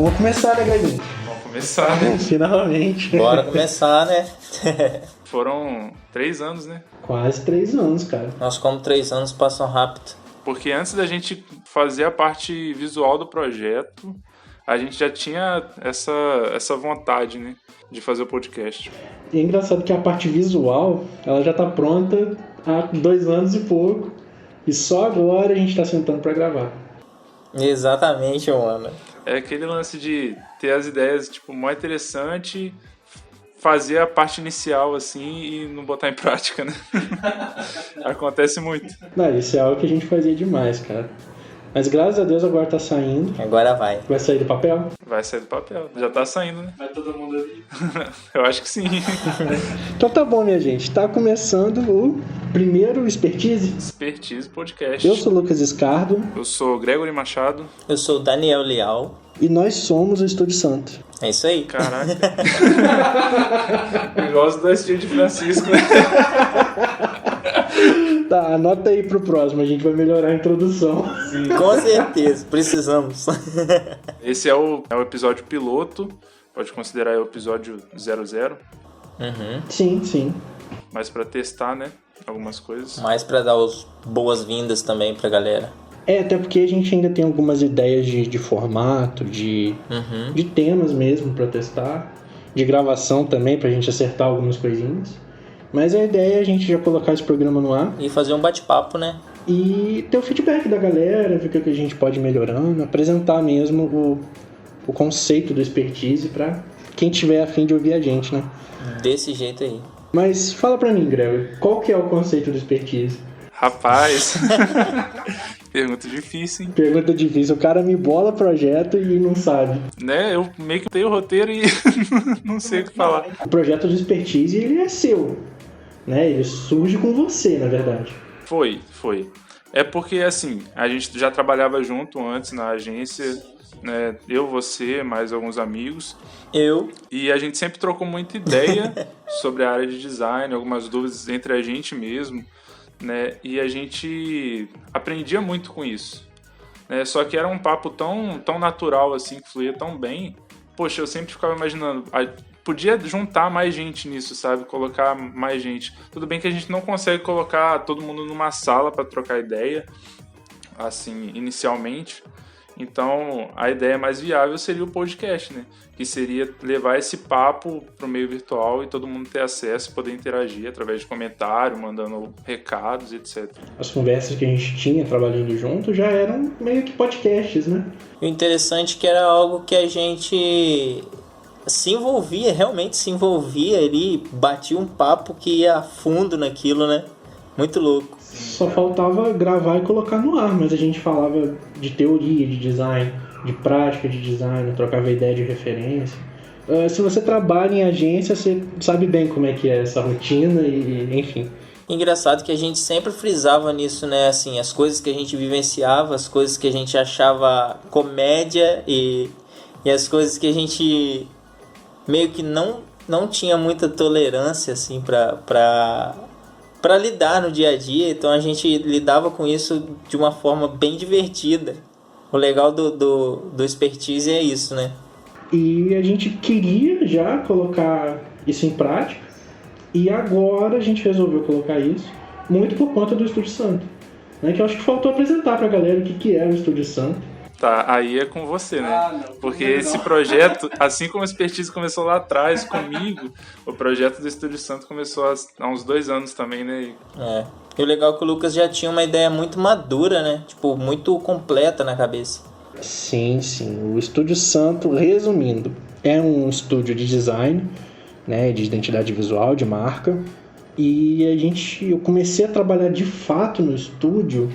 Vamos começar, né, Greginho? Vamos começar, né? Finalmente. Bora começar, né? Foram 3 anos, né? Quase 3 anos, cara. Nossa, como 3 anos passam rápido. Porque antes da gente fazer a parte visual do projeto, a gente já tinha essa vontade, né? De fazer o podcast. E é engraçado que a parte visual, ela já tá pronta há 2 anos e pouco. E só agora a gente tá sentando pra gravar. Exatamente, mano. É aquele lance de ter as ideias, tipo, mó interessante, fazer a parte inicial, assim, e não botar em prática, né? Acontece muito. Não, isso é algo que a gente fazia demais, cara. Mas graças a Deus agora tá saindo. Agora vai. Vai sair do papel? Vai sair do papel. Já tá saindo, né? Vai todo mundo ali. Eu acho que sim. Então tá bom, minha gente. Tá começando o primeiro Expertise. Expertise Podcast. Eu sou o Lucas Escardo. Eu sou Gregory Machado. Eu sou o Daniel Leal. E nós somos o Estúdio Santo. É isso aí. Caraca. Eu gosto da Estia de Francisco. Tá, anota aí pro próximo. A gente vai melhorar a introdução. Com certeza, precisamos. Esse é o episódio piloto. Pode considerar o episódio 00. Uhum. Sim. Mas pra testar, né? Algumas coisas. Mais pra dar as boas-vindas também pra galera. Até porque a gente ainda tem algumas ideias de formato, de temas mesmo pra testar, de gravação também pra gente acertar algumas coisinhas. Mas a ideia é a gente já colocar esse programa no ar E fazer um bate-papo, né? e ter o feedback da galera, ver o que a gente pode ir melhorando, apresentar mesmo o conceito do Expertise pra quem tiver a fim de ouvir a gente, né? Desse jeito aí. Mas fala pra mim, Gregory, qual que é o conceito do Expertise? Rapaz. Pergunta difícil, hein? Pergunta difícil, o cara me bola projeto e não sabe. Né? Eu meio que tenho o roteiro e não sei o que falar. O projeto do Expertise, ele é seu, né? Ele surge com você, na verdade. Foi. É porque, assim, a gente já trabalhava junto antes na agência, né? Eu, você, mais alguns amigos. E a gente sempre trocou muita ideia sobre a área de design, algumas dúvidas entre a gente mesmo, né? E a gente aprendia muito com isso, né? Só que era um papo tão natural, assim, que fluía tão bem. Poxa, eu sempre ficava imaginando... Podia juntar mais gente nisso, sabe? Colocar mais gente. Tudo bem que a gente não consegue colocar todo mundo numa sala para trocar ideia, assim, inicialmente. Então, a ideia mais viável seria o podcast, né? Que seria levar esse papo pro meio virtual e todo mundo ter acesso, poder interagir através de comentário, mandando recados, etc. As conversas que a gente tinha trabalhando junto já eram meio que podcasts, né? O interessante é que era algo que a gente realmente se envolvia ali, batia um papo que ia a fundo naquilo, né? Muito louco. Só faltava gravar e colocar no ar, mas a gente falava de teoria de design, de prática de design, trocava ideia de referência. Se você trabalha em agência, você sabe bem como é que é essa rotina e enfim. Engraçado que a gente sempre frisava nisso, né? Assim, as coisas que a gente vivenciava, as coisas que a gente achava comédia e as coisas que a gente meio que não tinha muita tolerância, assim, pra lidar no dia a dia. Então a gente lidava com isso de uma forma bem divertida. O legal do Expertise é isso, né? E a gente queria já colocar isso em prática, e agora a gente resolveu colocar isso muito por conta do Estúdio Santo, né? Que eu acho que faltou apresentar pra galera o que é o Estúdio Santo. Tá, aí é com você, né? Porque esse projeto, assim como a Expertise começou lá atrás comigo, o projeto do Estúdio Santo começou há uns 2 anos também, né? E o legal é que o Lucas já tinha uma ideia muito madura, né? Tipo, muito completa na cabeça. Sim. O Estúdio Santo, resumindo, é um estúdio de design, né? De identidade visual, de marca. E eu comecei a trabalhar de fato no estúdio,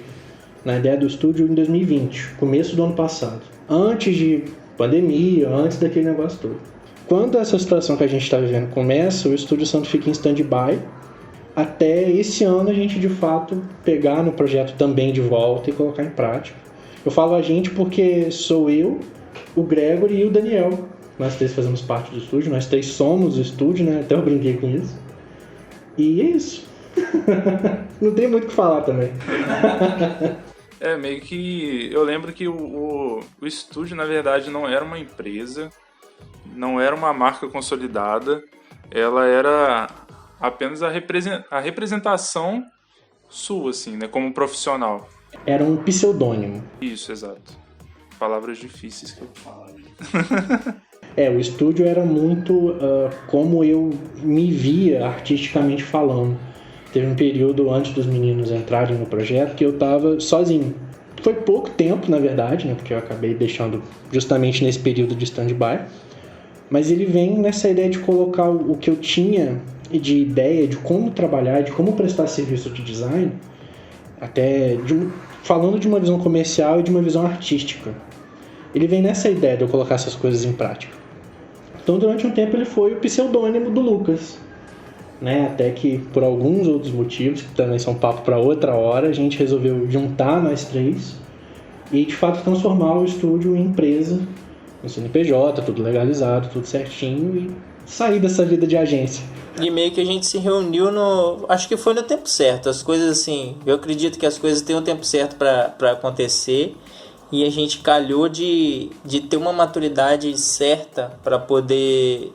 na ideia do estúdio, em 2020, começo do ano passado. Antes de pandemia, antes daquele negócio todo. Quando essa situação que a gente está vivendo começa, o Estúdio Santo fica em stand-by, até esse ano a gente, de fato, pegar no projeto também de volta e colocar em prática. Eu falo a gente porque sou eu, o Gregory e o Daniel. Nós 3 fazemos parte do estúdio, nós 3 somos o estúdio, né? Até eu brinquei com isso. E é isso. Não tem muito o que falar também. Meio que eu lembro que o estúdio, na verdade, não era uma empresa, não era uma marca consolidada, ela era apenas a representação sua, assim, né, como profissional. Era um pseudônimo. Isso, exato. Palavras difíceis que eu falo. O estúdio era muito como eu me via artisticamente falando. Teve um período antes dos meninos entrarem no projeto que eu estava sozinho. Foi pouco tempo, na verdade, né, porque eu acabei deixando justamente nesse período de stand-by. Mas ele vem nessa ideia de colocar o que eu tinha de ideia de como trabalhar, de como prestar serviço de design, falando de uma visão comercial e de uma visão artística. Ele vem nessa ideia de eu colocar essas coisas em prática. Então, durante um tempo, ele foi o pseudônimo do Lucas, né? Até que, por alguns outros motivos, que também são papo para outra hora, a gente resolveu juntar nós três e, de fato, transformar o estúdio em empresa, no CNPJ, tudo legalizado, tudo certinho, e sair dessa vida de agência. E meio que a gente se reuniu acho que foi no tempo certo. As coisas assim, eu acredito que as coisas têm um tempo certo para acontecer. E a gente calhou de ter uma maturidade certa para poder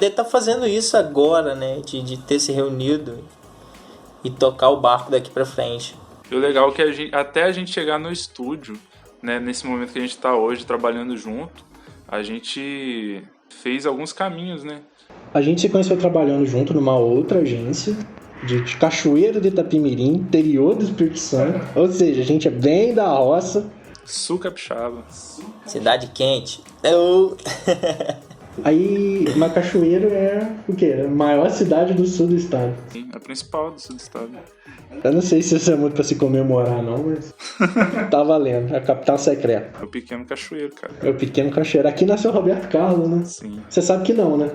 estar fazendo isso agora, né? De ter se reunido e tocar o barco daqui para frente. E o legal é que até a gente chegar no estúdio, né, nesse momento que a gente está hoje trabalhando junto, a gente fez alguns caminhos, né? A gente se conheceu trabalhando junto numa outra agência de Cachoeira de Itapemirim, interior do Espírito Santo. Ou seja, a gente é bem da roça. Sul Capixaba. Cidade quente. Aí, Macachoeiro é o quê? A maior cidade do sul do estado. Sim, a principal do sul do estado. Eu não sei se isso é muito pra se comemorar, não, mas tá valendo. É a capital secreta. É o Pequeno Cachoeiro, cara. É o Pequeno Cachoeiro. Aqui nasceu Roberto Carlos, né? Sim. Você sabe que não, né?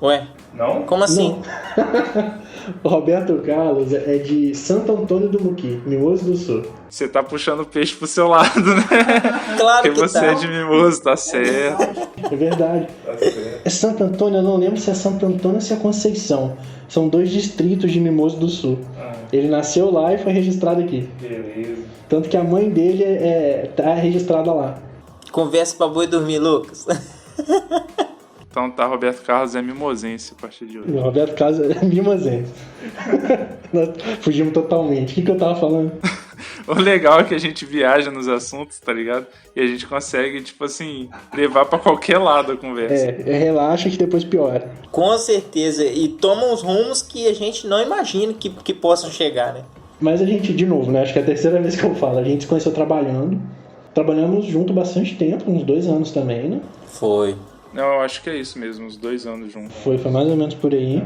Ué? Não? Como assim? Não. O Roberto Carlos é de Santo Antônio do Muqui, Mimoso do Sul. Você tá puxando o peixe pro seu lado, né? Claro Porque que você tá. é de Mimoso, tá certo. É verdade. É Santo Antônio, eu não lembro se é Santo Antônio ou se é Conceição. São 2 distritos de Mimoso do Sul. Ele nasceu lá e foi registrado aqui. Beleza. Tanto que a mãe dele tá registrada lá. Conversa pra boi dormir, Lucas. Então tá, Roberto Carlos é mimosense a partir de hoje. O Roberto Carlos é mimosense. Nós fugimos totalmente. O que eu tava falando? O legal é que a gente viaja nos assuntos, tá ligado? E a gente consegue, tipo assim, levar pra qualquer lado a conversa. Relaxa que depois piora. Com certeza. E toma uns rumos que a gente não imagina que possam chegar, né? Mas a gente, de novo, né? Acho que é a terceira vez que eu falo. A gente se conheceu trabalhando. Trabalhamos junto bastante tempo, uns 2 anos também, né? Foi. Não, eu acho que é isso mesmo, uns 2 anos juntos. Foi mais ou menos por aí.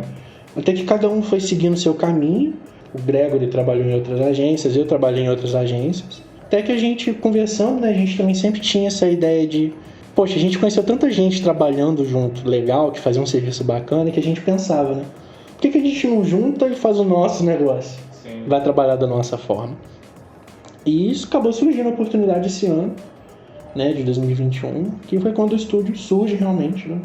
Até que cada um foi seguindo o seu caminho. O Gregory trabalhou em outras agências, eu trabalhei em outras agências. Até que a gente, conversando, né, a gente também sempre tinha essa ideia de... Poxa, a gente conheceu tanta gente trabalhando junto, legal, que fazia um serviço bacana, que a gente pensava, né? Por que a gente não junta e faz o nosso negócio? Sim. Vai trabalhar da nossa forma. E isso acabou surgindo a oportunidade esse ano, né, de 2021, que foi quando o estúdio surge realmente, né?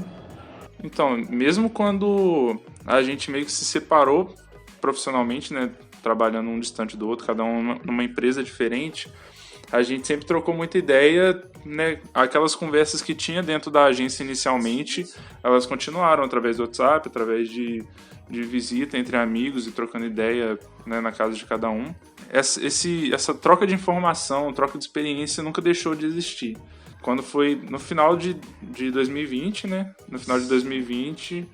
Então, mesmo quando a gente meio que se separou profissionalmente, né, trabalhando um distante do outro, cada um numa empresa diferente, a gente sempre trocou muita ideia, né, aquelas conversas que tinha dentro da agência inicialmente, elas continuaram através do WhatsApp, através de visita entre amigos e trocando ideia, né, na casa de cada um. Essa troca de informação, troca de experiência nunca deixou de existir. Quando foi no final de 2020, né, no final de 2020,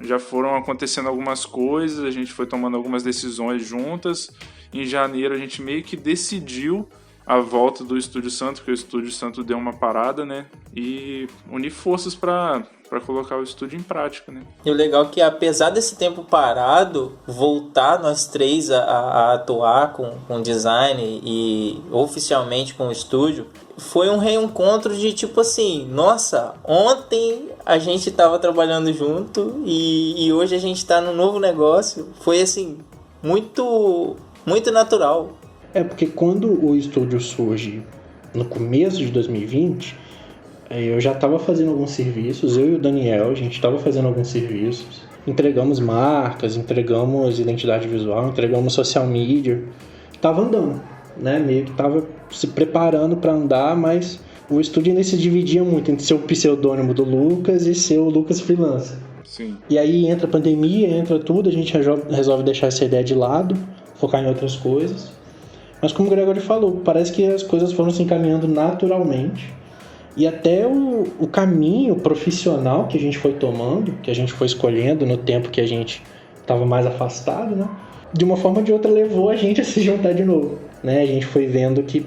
já foram acontecendo algumas coisas, a gente foi tomando algumas decisões juntas. Em janeiro a gente meio que decidiu a volta do Estúdio Santo, porque o Estúdio Santo deu uma parada, né? E unir forças para colocar o estúdio em prática, né? E o legal é que, apesar desse tempo parado, voltar nós três a atuar com design e oficialmente com o estúdio, foi um reencontro de tipo assim, nossa, ontem a gente estava trabalhando junto e hoje a gente está num novo negócio. Foi assim, muito, muito natural. Porque quando o estúdio surge no começo de 2020, eu já estava fazendo alguns serviços, eu e o Daniel, a gente estava fazendo alguns serviços, entregamos marcas, entregamos identidade visual, entregamos social media, estava andando, né? Meio que estava se preparando para andar, mas o estúdio ainda se dividia muito entre ser o pseudônimo do Lucas e ser o Lucas freelancer. Sim. E aí entra a pandemia, entra tudo, a gente resolve deixar essa ideia de lado, focar em outras coisas. Mas como o Gregory falou, parece que as coisas foram se encaminhando naturalmente. E até o caminho profissional que a gente foi tomando, que a gente foi escolhendo no tempo que a gente estava mais afastado, né? De uma forma ou de outra levou a gente a se juntar de novo, né? A gente foi vendo que,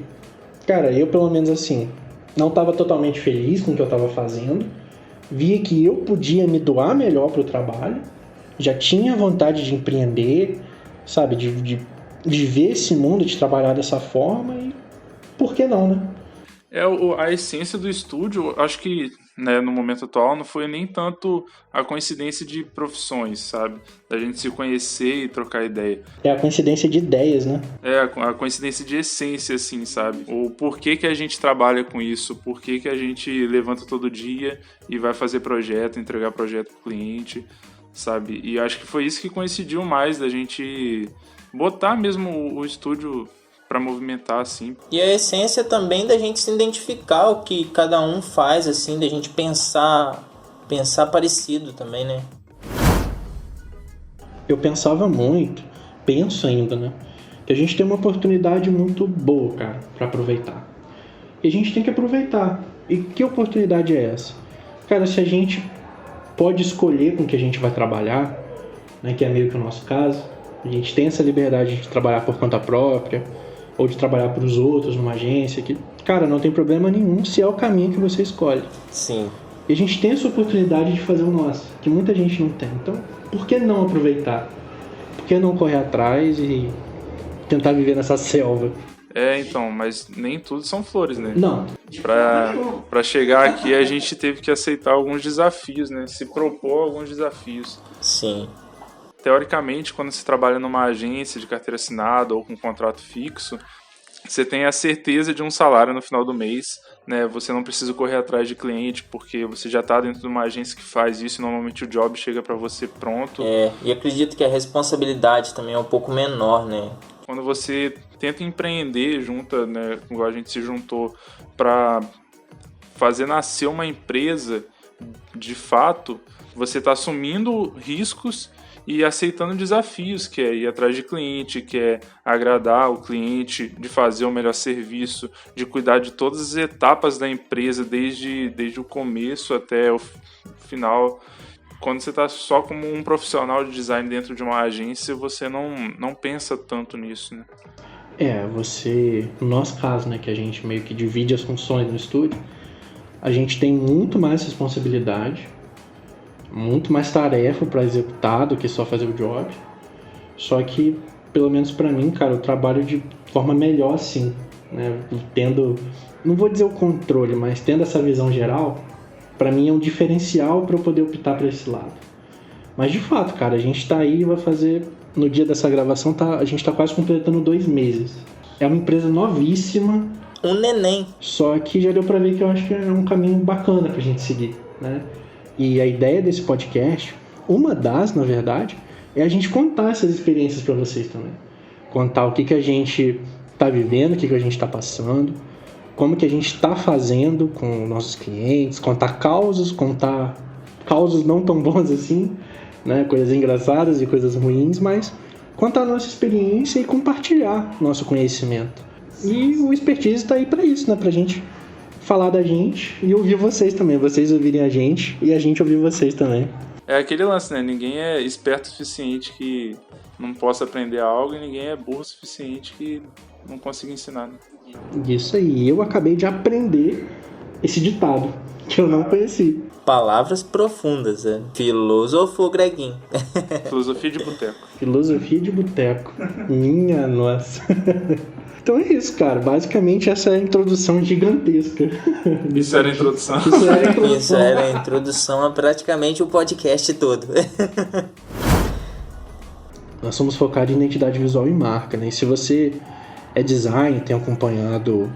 cara, eu pelo menos assim, não estava totalmente feliz com o que eu estava fazendo. Via que eu podia me doar melhor para o trabalho. Já tinha vontade de empreender, sabe? De ver esse mundo, de trabalhar dessa forma e por que não, né? A essência do estúdio, acho que, né, no momento atual não foi nem tanto a coincidência de profissões, sabe? Da gente se conhecer e trocar ideia. É a coincidência de ideias, né? É a coincidência de essência, assim, sabe? O porquê que a gente trabalha com isso, porquê que a gente levanta todo dia e vai fazer projeto, entregar projeto pro cliente, sabe? E acho que foi isso que coincidiu mais da gente botar mesmo o estúdio para movimentar, assim. E a essência também da gente se identificar o que cada um faz, assim, da gente pensar parecido também, né? Eu pensava muito, penso ainda, né? Que a gente tem uma oportunidade muito boa, cara, para aproveitar. E a gente tem que aproveitar. E que oportunidade é essa? Cara, se a gente pode escolher com que a gente vai trabalhar, né, que é meio que o nosso caso, a gente tem essa liberdade de trabalhar por conta própria, ou de trabalhar para os outros numa agência, que, cara, não tem problema nenhum se é o caminho que você escolhe. Sim. E a gente tem essa oportunidade de fazer o nosso, que muita gente não tem. Então, por que não aproveitar? Por que não correr atrás e tentar viver nessa selva? Então, mas nem tudo são flores, né? Não. Pra chegar aqui, a gente teve que aceitar alguns desafios, né? Se propor alguns desafios. Sim. Teoricamente, quando você trabalha numa agência de carteira assinada ou com contrato fixo, você tem a certeza de um salário no final do mês, né? Você não precisa correr atrás de cliente porque você já está dentro de uma agência que faz isso e normalmente o job chega para você pronto. E acredito que a responsabilidade também é um pouco menor, né? Quando você tenta empreender, né, igual a gente se juntou para fazer nascer uma empresa, de fato, você está assumindo riscos e aceitando desafios, que é ir atrás de cliente, que é agradar o cliente, de fazer o melhor serviço, de cuidar de todas as etapas da empresa, desde o começo até o final. Quando você está só como um profissional de design dentro de uma agência, você não pensa tanto nisso, né? No nosso caso, né, que a gente meio que divide as funções no estúdio, a gente tem muito mais responsabilidade, muito mais tarefa para executar do que só fazer o job. Só que, pelo menos para mim, cara, eu trabalho de forma melhor assim, né? Tendo, não vou dizer o controle, mas tendo essa visão geral, para mim é um diferencial para eu poder optar para esse lado. Mas de fato, cara, a gente tá aí, vai fazer, no dia dessa gravação, a gente tá quase completando 2 meses. É uma empresa novíssima. Um neném. Só que já deu para ver que eu acho que é um caminho bacana pra gente seguir, né? E a ideia desse podcast, uma das, na verdade, é a gente contar essas experiências para vocês também. Contar o que a gente tá vivendo, o que a gente tá passando, como que a gente tá fazendo com nossos clientes, contar causos não tão bons assim, né? Coisas engraçadas e coisas ruins, mas contar a nossa experiência e compartilhar nosso conhecimento. E o Expertise tá aí para isso, né? Pra gente falar da gente e ouvir vocês também. Vocês ouvirem a gente e a gente ouvir vocês também. É aquele lance, né? Ninguém é esperto o suficiente que não possa aprender algo e ninguém é burro o suficiente que não consiga ensinar, né? Isso aí. Eu acabei de aprender esse ditado que eu não conheci. Palavras profundas, né? Filosofo Greguinho. Filosofia de boteco. Filosofia de boteco. Minha nossa. Então é isso, cara. Basicamente essa é a introdução gigantesca. Isso era a introdução. Isso era a introdução a praticamente o podcast todo. Nós somos focados em identidade visual e marca, né? E se você é design, tem acompanhado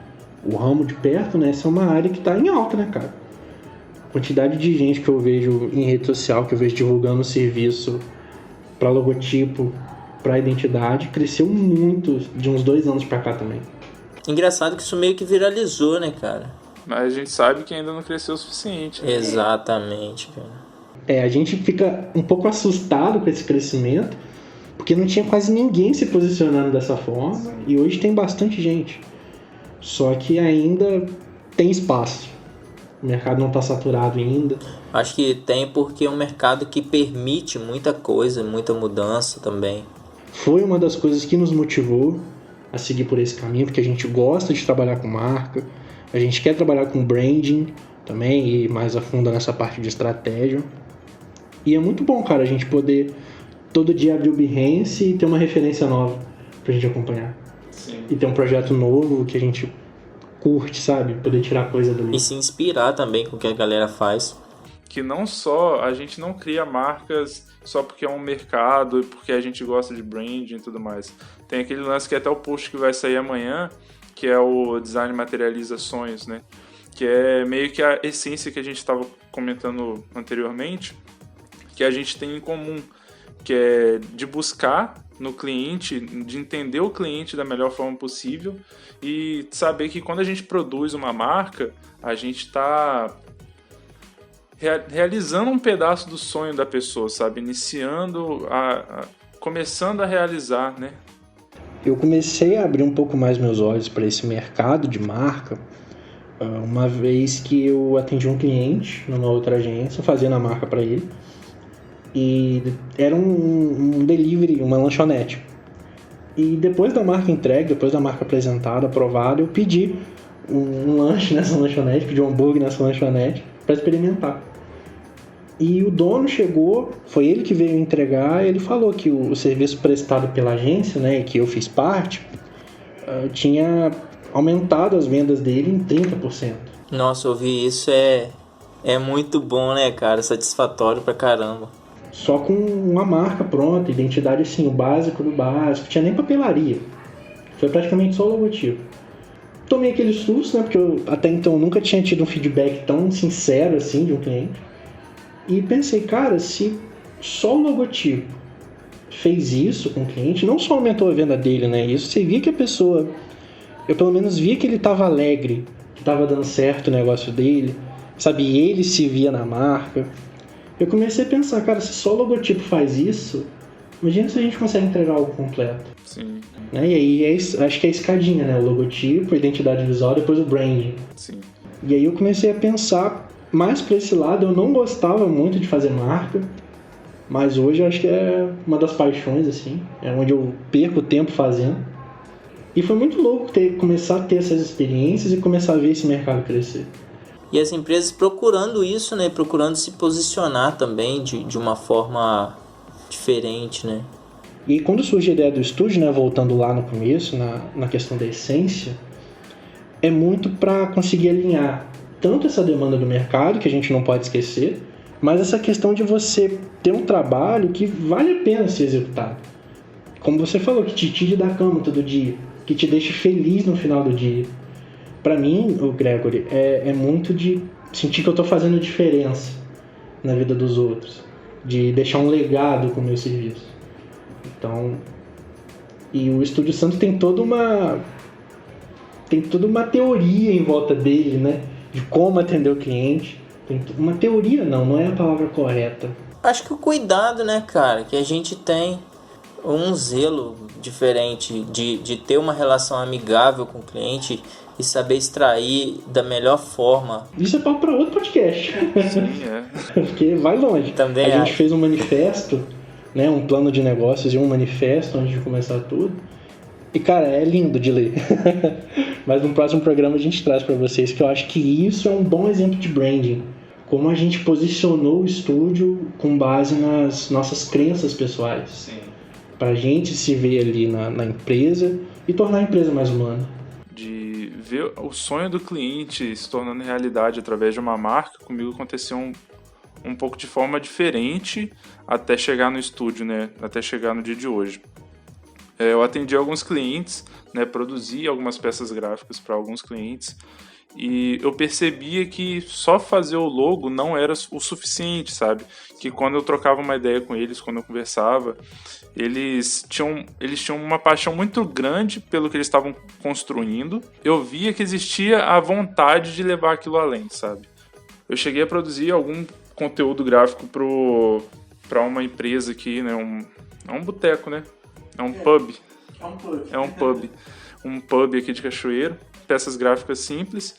o ramo de perto, né? Essa é uma área que tá em alta, né, cara? A quantidade de gente que eu vejo em rede social, que eu vejo divulgando serviço para logotipo, para identidade, cresceu muito de uns 2 anos para cá também. Engraçado que isso meio que viralizou, né, cara? Mas a gente sabe que ainda não cresceu o suficiente. Né? Exatamente, cara. A gente fica um pouco assustado com esse crescimento, porque não tinha quase ninguém se posicionando dessa forma, e hoje tem bastante gente. Só que ainda tem espaço. O mercado não está saturado ainda. Acho que tem porque é um mercado que permite muita coisa, muita mudança também. Foi uma das coisas que nos motivou a seguir por esse caminho, porque a gente gosta de trabalhar com marca, a gente quer trabalhar com branding também, e mais a fundo nessa parte de estratégia. E é muito bom, cara, a gente poder todo dia abrir o Behance e ter uma referência nova pra gente acompanhar. Sim. E ter um projeto novo que a gente curte, sabe? Poder tirar coisa dali. E se inspirar também com o que a galera faz. Que não só, a gente não cria marcas só porque é um mercado e porque a gente gosta de branding e tudo mais. Tem aquele lance que é até o post que vai sair amanhã, que é o Design Materializa Sonhos, né? Que é meio que a essência que a gente estava comentando anteriormente, que a gente tem em comum, que é de buscar no cliente, de entender o cliente da melhor forma possível e saber que quando a gente produz uma marca, a gente está realizando um pedaço do sonho da pessoa, sabe? Iniciando, começando a realizar, né? Eu comecei a abrir um pouco mais meus olhos para esse mercado de marca uma vez que eu atendi um cliente numa outra agência, fazendo a marca para ele. E era um delivery, uma lanchonete. E depois da marca entregue, depois da marca apresentada, aprovada, eu pedi um lanche nessa lanchonete, pedi um hambúrguer nessa lanchonete para experimentar. E o dono chegou, foi ele que veio entregar, e ele falou que o serviço prestado pela agência, né, que eu fiz parte, tinha aumentado as vendas dele em 30%. Nossa, ouvir isso é muito bom, né, cara? Satisfatório pra caramba. Só com uma marca pronta, identidade assim, o básico do básico, tinha nem papelaria. Foi praticamente só o logotipo. Tomei aquele susto, né, porque eu até então nunca tinha tido um feedback tão sincero assim de um cliente. E pensei, cara, se só o logotipo fez isso com o cliente, não só aumentou a venda dele, né, isso você via que a pessoa, eu pelo menos via que ele estava alegre, que estava dando certo o negócio dele, sabe, ele se via na marca. Eu comecei a pensar, cara, se só o logotipo faz isso, imagina se a gente consegue entregar algo completo. Sim. Né? E aí acho que é a escadinha, né? O logotipo, a identidade visual, depois o branding. Sim. E aí eu comecei a pensar mais para esse lado. Eu não gostava muito de fazer marca, mas hoje eu acho que é uma das paixões, assim. É onde eu perco tempo fazendo. E foi muito louco começar a ter essas experiências e começar a ver esse mercado crescer. E as empresas procurando isso, né? Procurando se posicionar também de uma forma diferente, né? E quando surge a ideia do estúdio, né, voltando lá no começo, na questão da essência, é muito para conseguir alinhar tanto essa demanda do mercado, que a gente não pode esquecer, mas essa questão de você ter um trabalho que vale a pena ser executado. Como você falou, que te tire da cama todo dia, que te deixe feliz no final do dia. Para mim, o Gregory, é muito de sentir que eu estou fazendo diferença na vida dos outros, de deixar um legado com o meu serviço. Então, e o Estúdio Santo tem toda uma teoria em volta dele, né? De como atender o cliente. Tem uma teoria, não é a palavra correta. Acho que o cuidado, né, cara, que a gente tem um zelo diferente de ter uma relação amigável com o cliente e saber extrair da melhor forma. Isso é papo para outro podcast. Sim, é. Porque vai longe. Também a gente fez um manifesto, né, um plano de negócios e um manifesto antes de começar tudo. E, cara, é lindo de ler. Mas no próximo programa a gente traz para vocês que eu acho que isso é um bom exemplo de branding. Como a gente posicionou o estúdio com base nas nossas crenças pessoais. Sim. Pra gente se ver ali na empresa e tornar a empresa mais humana. De ver o sonho do cliente se tornando realidade através de uma marca, comigo aconteceu um pouco de forma diferente até chegar no estúdio, né? Até chegar no dia de hoje. Eu atendi alguns clientes, né? Produzi algumas peças gráficas para alguns clientes E eu percebia que só fazer o logo não era o suficiente, sabe? Que quando eu trocava uma ideia com eles, quando eu conversava, eles tinham uma paixão muito grande pelo que eles estavam construindo. Eu via que existia a vontade de levar aquilo além, sabe? Eu cheguei a produzir algum conteúdo gráfico para uma empresa aqui, né? É um boteco, né? É um pub. Um pub aqui de Cachoeiro. Peças gráficas simples.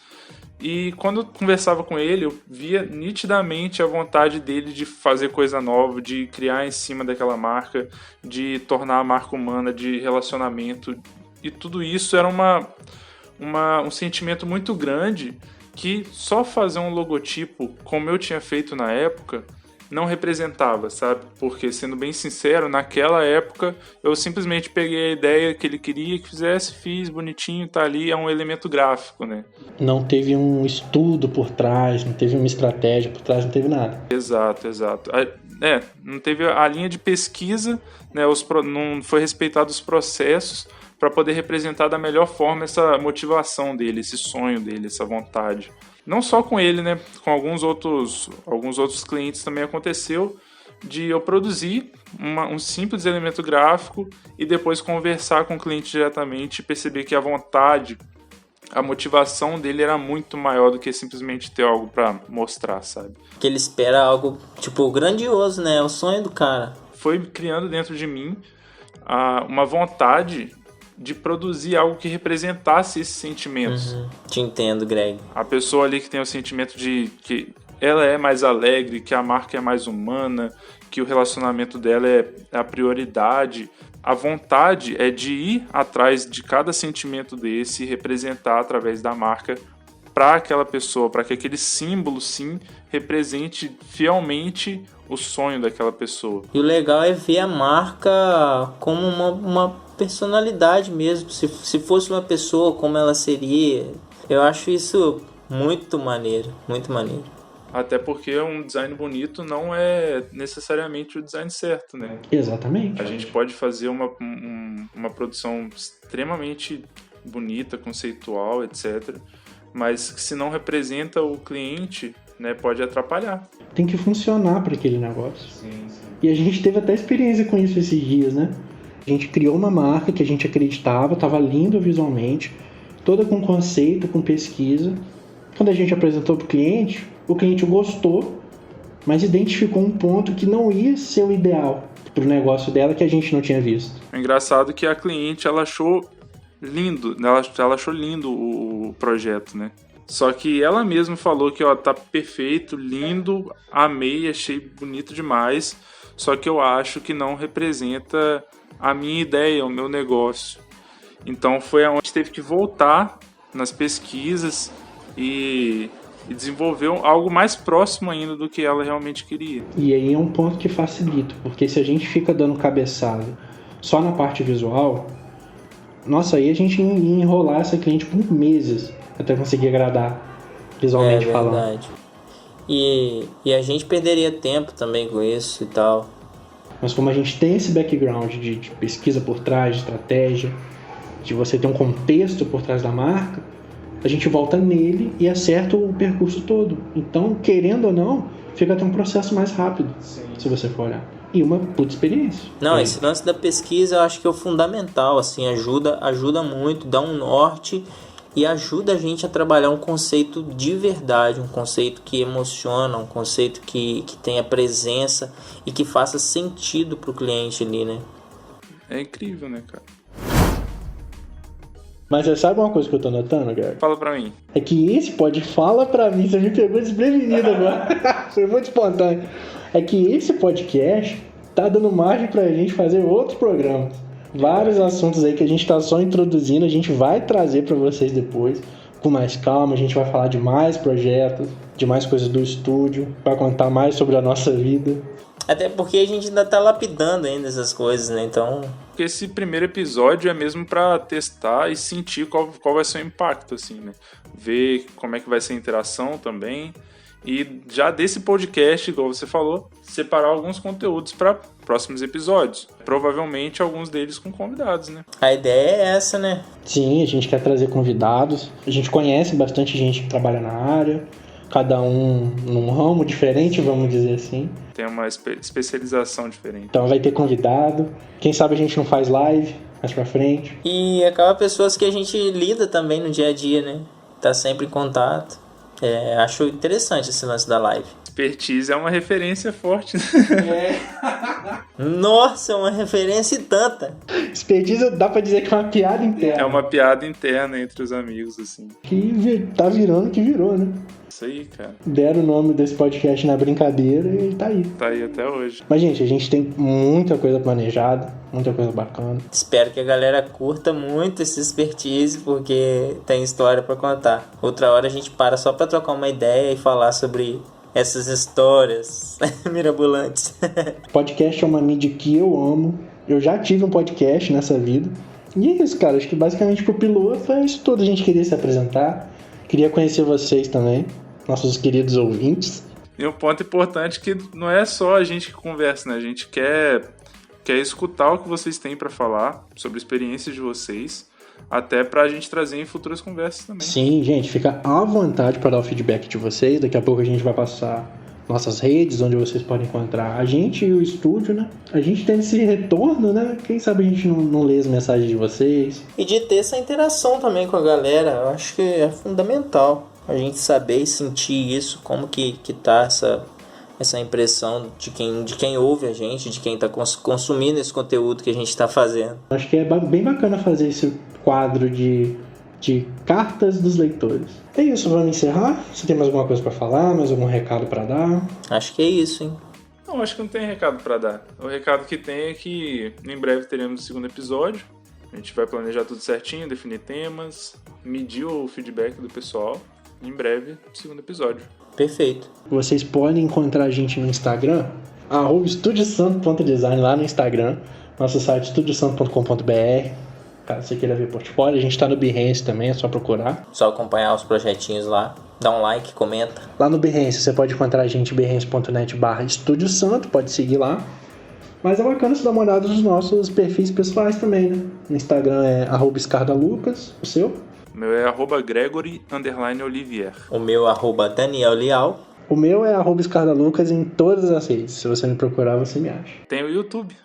E quando eu conversava com ele, eu via nitidamente a vontade dele de fazer coisa nova, de criar em cima daquela marca, de tornar a marca humana, de relacionamento. E tudo isso era um sentimento muito grande que só fazer um logotipo, como eu tinha feito na época, não representava, sabe? Porque, sendo bem sincero, naquela época eu simplesmente peguei a ideia que ele queria que fizesse, fiz bonitinho, tá ali, é um elemento gráfico, né? Não teve um estudo por trás, não teve uma estratégia por trás, não teve nada. Exato. Não teve a linha de pesquisa, né? Não foi respeitado os processos para poder representar da melhor forma essa motivação dele, esse sonho dele, essa vontade. Não só com ele, né? Com alguns outros clientes também aconteceu de eu produzir um simples elemento gráfico e depois conversar com o cliente diretamente e perceber que a vontade, a motivação dele era muito maior do que simplesmente ter algo para mostrar, sabe? Que ele espera algo, tipo, grandioso, né? É o sonho do cara. Foi criando dentro de mim uma vontade de produzir algo que representasse esses sentimentos. Te entendo, Greg. A pessoa ali que tem o sentimento de que ela é mais alegre, que a marca é mais humana, que o relacionamento dela é a prioridade. A vontade é de ir atrás de cada sentimento desse e representar através da marca para aquela pessoa, para que aquele símbolo, sim, represente fielmente o sonho daquela pessoa. E o legal é ver a marca como uma personalidade mesmo. Se fosse uma pessoa, como ela seria. Eu acho isso muito maneiro, muito maneiro. Até porque um design bonito não é necessariamente o design certo, né? Exatamente. A gente pode fazer uma produção extremamente bonita, conceitual, etc. Mas se não representa o cliente, né, pode atrapalhar. Tem que funcionar para aquele negócio. Sim. E a gente teve até experiência com isso esses dias, né? A gente criou uma marca que a gente acreditava, estava lindo visualmente, toda com conceito, com pesquisa. Quando a gente apresentou para o cliente gostou, mas identificou um ponto que não ia ser o ideal para o negócio dela que a gente não tinha visto. É engraçado que a cliente, ela achou lindo, ela achou lindo o projeto, né? Só que ela mesma falou que, ó, tá perfeito, lindo, amei, achei bonito demais, só que eu acho que não representa a minha ideia, o meu negócio. Então foi onde a gente teve que voltar nas pesquisas e desenvolver algo mais próximo ainda do que ela realmente queria. E aí é um ponto que facilita, porque se a gente fica dando cabeçada só na parte visual, nossa, aí a gente ia enrolar essa cliente por meses até conseguir agradar visualmente falando. É verdade. E a gente perderia tempo também com isso e tal. Mas como a gente tem esse background de pesquisa por trás, de estratégia, de você ter um contexto por trás da marca, a gente volta nele e acerta o percurso todo. Então, querendo ou não, fica até um processo mais rápido, se você for olhar. E uma puta experiência. Não, esse lance da pesquisa eu acho que é o fundamental, assim, ajuda muito, dá um norte e ajuda a gente a trabalhar um conceito de verdade, um conceito que emociona, um conceito que tenha presença e que faça sentido pro cliente ali, né? É incrível, né, cara? Mas você sabe uma coisa que eu tô notando, cara? Fala pra mim. É que esse fala pra mim, você me pegou desprevenido agora. Foi muito espontâneo. É que esse podcast tá dando margem pra gente fazer outros programas. Vários assuntos aí que a gente tá só introduzindo, a gente vai trazer pra vocês depois, com mais calma. A gente vai falar de mais projetos, de mais coisas do estúdio, vai contar mais sobre a nossa vida. Até porque a gente ainda tá lapidando ainda essas coisas, né? Então... Esse primeiro episódio é mesmo pra testar e sentir qual vai ser o impacto, assim, né? Ver como é que vai ser a interação também E já desse podcast, igual você falou, separar alguns conteúdos para próximos episódios. Provavelmente alguns deles com convidados, né? A ideia é essa, né? Sim, a gente quer trazer convidados. A gente conhece bastante gente que trabalha na área, cada um num ramo diferente, vamos dizer assim. Tem uma especialização diferente. Então vai ter convidado. Quem sabe a gente não faz live mais pra frente. E acaba pessoas que a gente lida também no dia a dia, né? Tá sempre em contato. Acho interessante esse lance da live. Expertise é uma referência forte. Nossa, é uma referência e tanta. Expertise dá pra dizer que é uma piada interna. É uma piada interna entre os amigos, assim. Que tá virando que virou, né? Isso aí, cara. Deram o nome desse podcast na brincadeira e tá aí. Tá aí até hoje. Mas, gente, a gente tem muita coisa planejada, muita coisa bacana. Espero que a galera curta muito esse expertise, porque tem história pra contar. Outra hora a gente para só pra trocar uma ideia e falar sobre essas histórias mirabolantes. Podcast é uma mídia que eu amo. Eu já tive um podcast nessa vida. E é isso, cara. Acho que basicamente pro piloto é isso tudo. A gente queria se apresentar. Queria conhecer vocês também, nossos queridos ouvintes. E um ponto importante que não é só a gente que conversa, né? A gente quer escutar o que vocês têm pra falar sobre experiências de vocês, até pra gente trazer em futuras conversas também. Sim, gente, fica à vontade para dar o feedback de vocês. Daqui a pouco a gente vai passar nossas redes, onde vocês podem encontrar a gente e o estúdio, né? A gente tem esse retorno, né? Quem sabe a gente não lê as mensagens de vocês. E de ter essa interação também com a galera, eu acho que é fundamental a gente saber e sentir isso, como que tá essa impressão de quem ouve a gente, de quem tá consumindo esse conteúdo que a gente tá fazendo. Acho que é bem bacana fazer esse quadro de cartas dos leitores. É isso, vamos encerrar? Você tem mais alguma coisa pra falar? Mais algum recado pra dar? Acho que é isso, hein? Não, acho que não tem recado pra dar. O recado que tem é que em breve teremos o segundo episódio. A gente vai planejar tudo certinho, definir temas, medir o feedback do pessoal. Em breve, segundo episódio. Perfeito. Vocês podem encontrar a gente no Instagram, @estudiosanto.design lá no Instagram. Nosso site estudiosanto.com.br. Caso você queira ver portfólio, a gente tá no Behance também, é só procurar. Só acompanhar os projetinhos lá, dá um like, comenta. Lá no Behance você pode encontrar a gente behance.net/Estúdio Santo, pode seguir lá. Mas é bacana você dar uma olhada nos nossos perfis pessoais também, né? No Instagram é @escardalucas, o seu? O meu é @Gregory_Olivier. O meu @Daniel Leal. O meu é @escardalucas em todas as redes. Se você me procurar, você me acha. Tem o YouTube.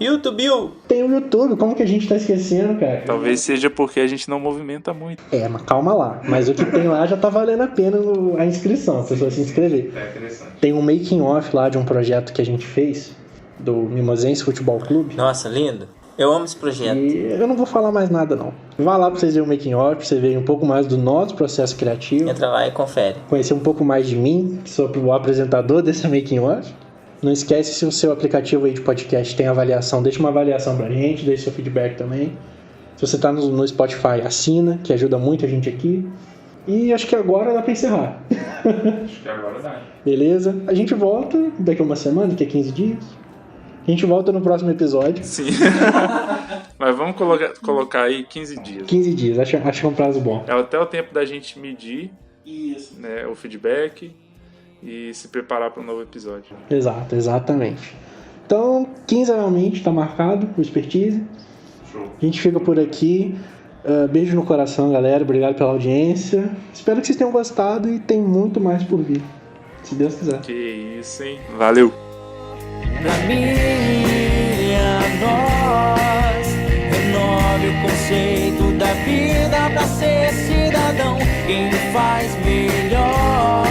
YouTube! Tem o YouTube, como que a gente tá esquecendo, cara? Talvez seja porque a gente não movimenta muito. Mas calma lá. Mas o que tem lá já tá valendo a pena a inscrição, se você se inscrever. É interessante. Tem um making off lá de um projeto que a gente fez, do Mimosense Futebol Clube. Nossa, lindo. Eu amo esse projeto. E eu não vou falar mais nada, não. Vá lá pra vocês verem o making off, pra vocês verem um pouco mais do nosso processo criativo. Entra lá e confere. Conhecer um pouco mais de mim, que sou o apresentador desse making off. Não esquece, se o seu aplicativo aí de podcast tem avaliação, deixa uma avaliação pra gente, deixa seu feedback também. Se você tá no Spotify, assina, que ajuda muito a gente aqui. E acho que agora dá pra encerrar. Acho que agora dá. Beleza? A gente volta daqui a uma semana, daqui a 15 dias. A gente volta no próximo episódio. Sim. Mas vamos colocar aí 15 dias. 15 dias, acho que é um prazo bom. É até o tempo da gente medir né, o feedback e se preparar para um novo episódio. Exato, exatamente. Então, quinzenalmente tá marcado o Expertise. Show. A gente fica por aqui. Beijo no coração, galera. Obrigado pela audiência. Espero que vocês tenham gostado e tem muito mais por vir. Se Deus quiser. Que isso, hein? Valeu! Pra mim e a nós, renove o conceito da vida pra ser cidadão. Quem faz melhor,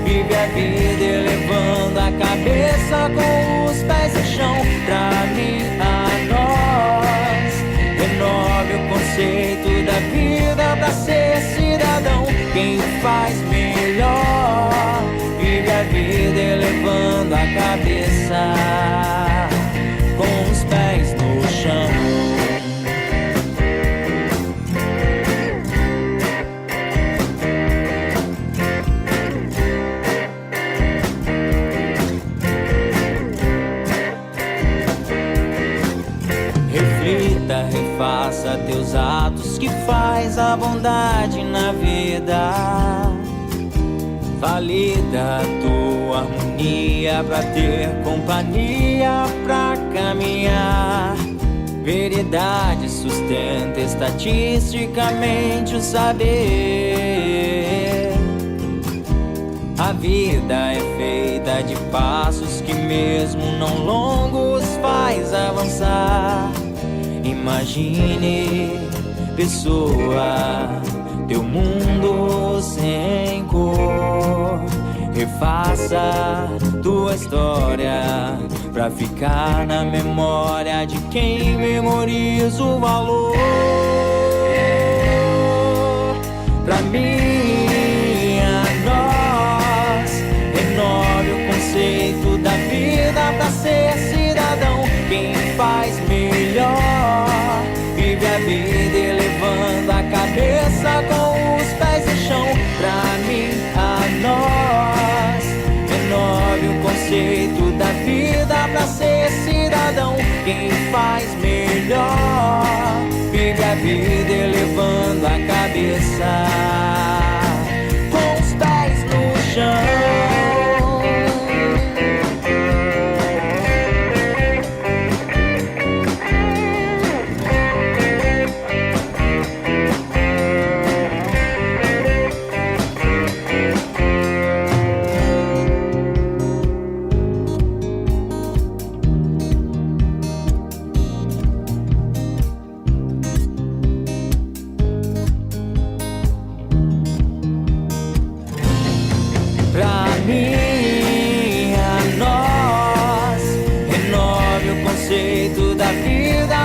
vive a vida elevando a cabeça com os pés no chão. Pra mim, a nós, renove o conceito da vida pra ser cidadão. Quem faz melhor, vive a vida elevando a cabeça com os pés no chão. Reflita, refaça teus atos, que faz a bondade na vida. Valida a tua harmonia pra ter companhia pra caminhar. Veridade sustenta estatisticamente o saber. A vida é feita de passos que mesmo não longos faz avançar. Imagine, pessoa, teu mundo sem cor. Refaça tua história pra ficar na memória de quem memoriza o valor. Pra mim, a nós, renove o conceito da vida pra ser cidadão. Quem faz melhor, vive a vida elevando a cabeça com os pés no chão. Pra mim, a nós, renove o conceito da vida pra ser cidadão. Quem faz melhor, vive a vida elevando a cabeça com os pés no chão.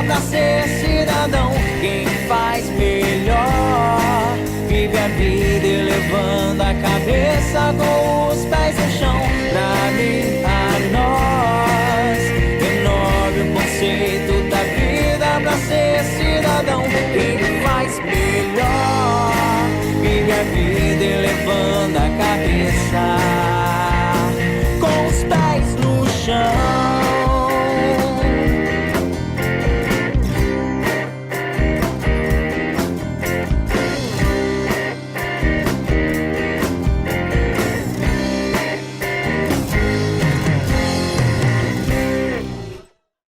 Pra ser cidadão, quem faz melhor, vive a vida elevando a cabeça com os pés no chão. Pra mim, a nós, renove o conceito da vida pra ser cidadão. Quem faz melhor, vive a vida elevando